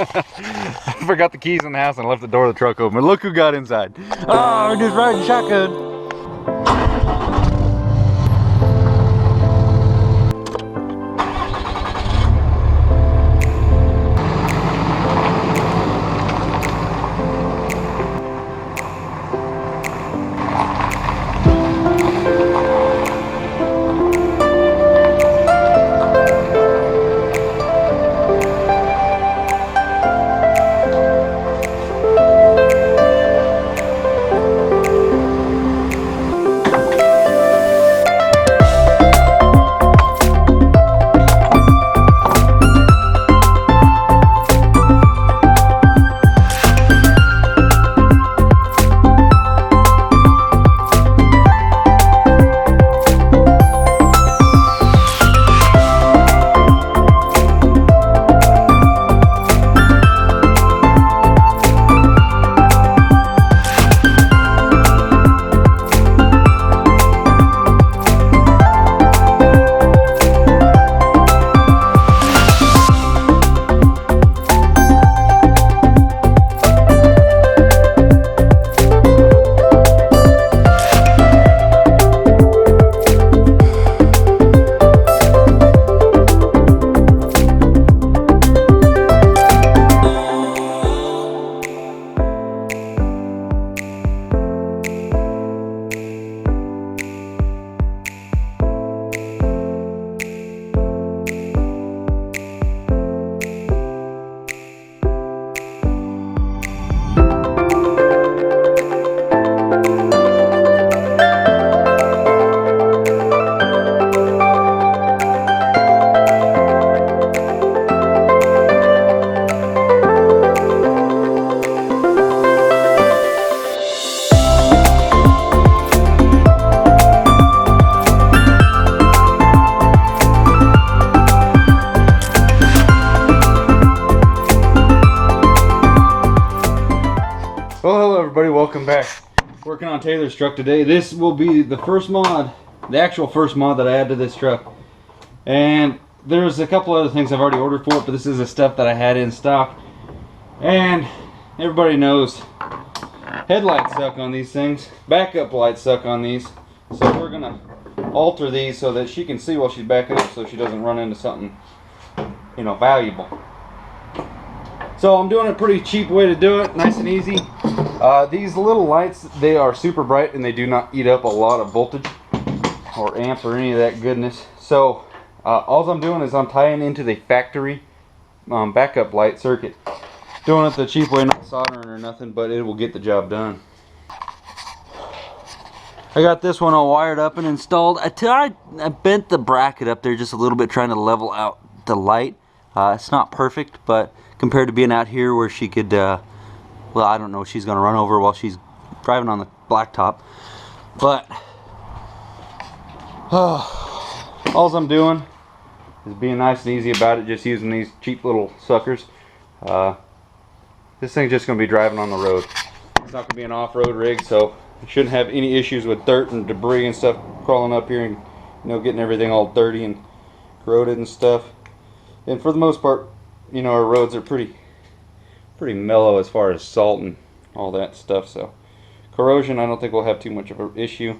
I forgot the keys in the house and left the door of the truck open. Look who got inside. Oh, we're just riding shotgun. Well, hello everybody, welcome back. Working on Taylor's truck today. This will be the first mod, the actual first mod that I add to this truck. And there's a couple other things I've already ordered for it, but this is the stuff that I had in stock. And everybody knows headlights suck on these things, backup lights suck on these. So we're gonna alter these so that she can see while she's backing up, so she doesn't run into something, you know, valuable. So I'm doing a pretty cheap way to do it, nice and easy. These little lights, they are super bright and they do not eat up a lot of voltage or amp or any of that goodness. So all I'm doing is I'm tying into the factory backup light circuit. Doing it the cheap way, not soldering or nothing, but it will get the job done. I got this one all wired up and installed. I bent the bracket up there just a little bit, trying to level out the light. It's not perfect, but compared to being out here where she could, well, I don't know, she's gonna run over while she's driving on the blacktop. But all I'm doing is being nice and easy about it, just using these cheap little suckers. This thing's just gonna be driving on the road. It's not gonna be an off-road rig, so you shouldn't have any issues with dirt and debris and stuff crawling up here and, you know, getting everything all dirty and corroded and stuff. And for the most part, you know, our roads are pretty mellow as far as salt and all that stuff, so corrosion I don't think we'll have too much of an issue.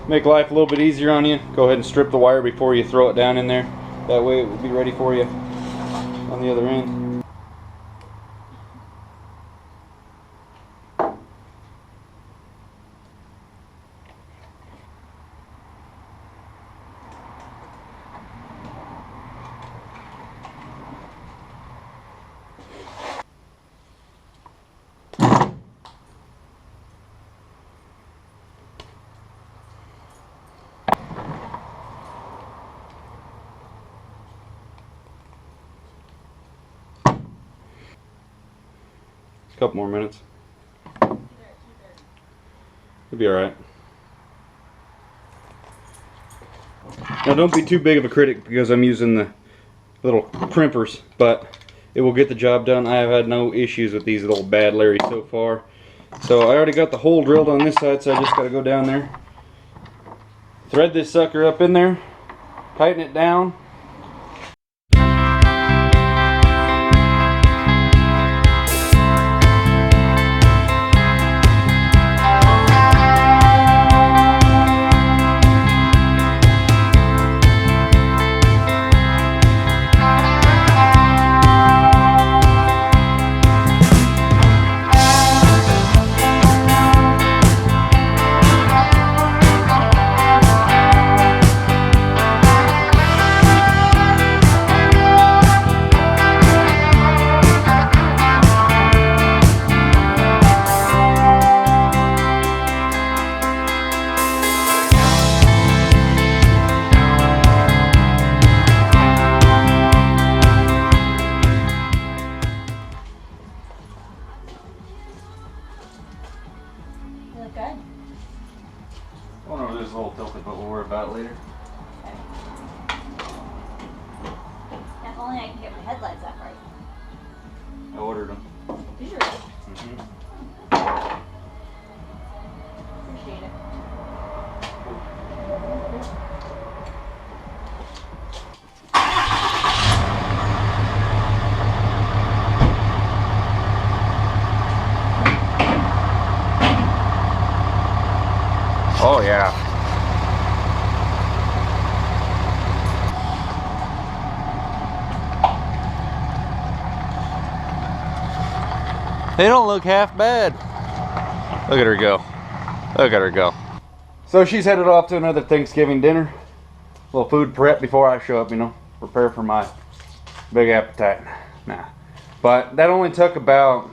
Make life a little bit easier on you, go ahead and strip the wire before you throw it down in there. That way it will be ready for you on the other end. Couple more minutes. It'll be alright. Now don't be too big of a critic because I'm using the little crimpers, but it will get the job done. I have had no issues with these little bad Larry so far. So I already got the hole drilled on this side, so I just got to go down there, thread this sucker up in there, tighten it down, only I can get my headlights that bright. I ordered them. Did you? Mm-hmm. Appreciate it. Oh yeah. They don't look half bad. Look at her go. Look at her go. So she's headed off to another Thanksgiving dinner. A little food prep before I show up, you know. Prepare for my big appetite. Nah. But that only took about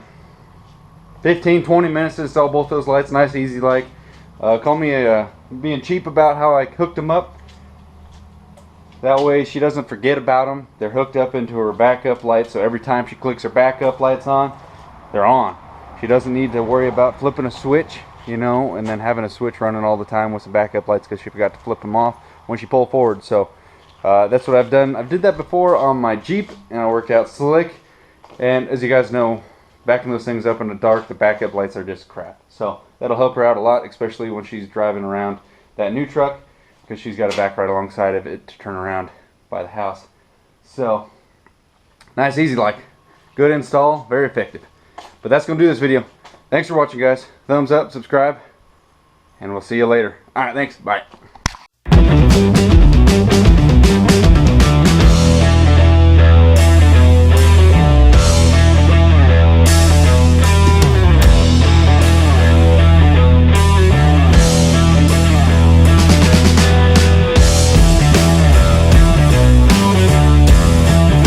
15-20 minutes to install both those lights. Nice, easy like. Call me being cheap about how I hooked them up. That way she doesn't forget about them. They're hooked up into her backup light, so every time she clicks her backup lights on, they're on. She doesn't need to worry about flipping a switch, you know, and then having a switch running all the time with some backup lights because she forgot to flip them off when she pulled forward. So that's what I've done. I did that before on my Jeep, and it worked out slick. And as you guys know, backing those things up in the dark, the backup lights are just crap. So that'll help her out a lot, especially when she's driving around that new truck, because she's got to back right alongside of it to turn around by the house. So nice, easy like. Good install, very effective. But that's going to do this video. Thanks for watching, guys. Thumbs up, subscribe, and we'll see you later. Alright, thanks. Bye.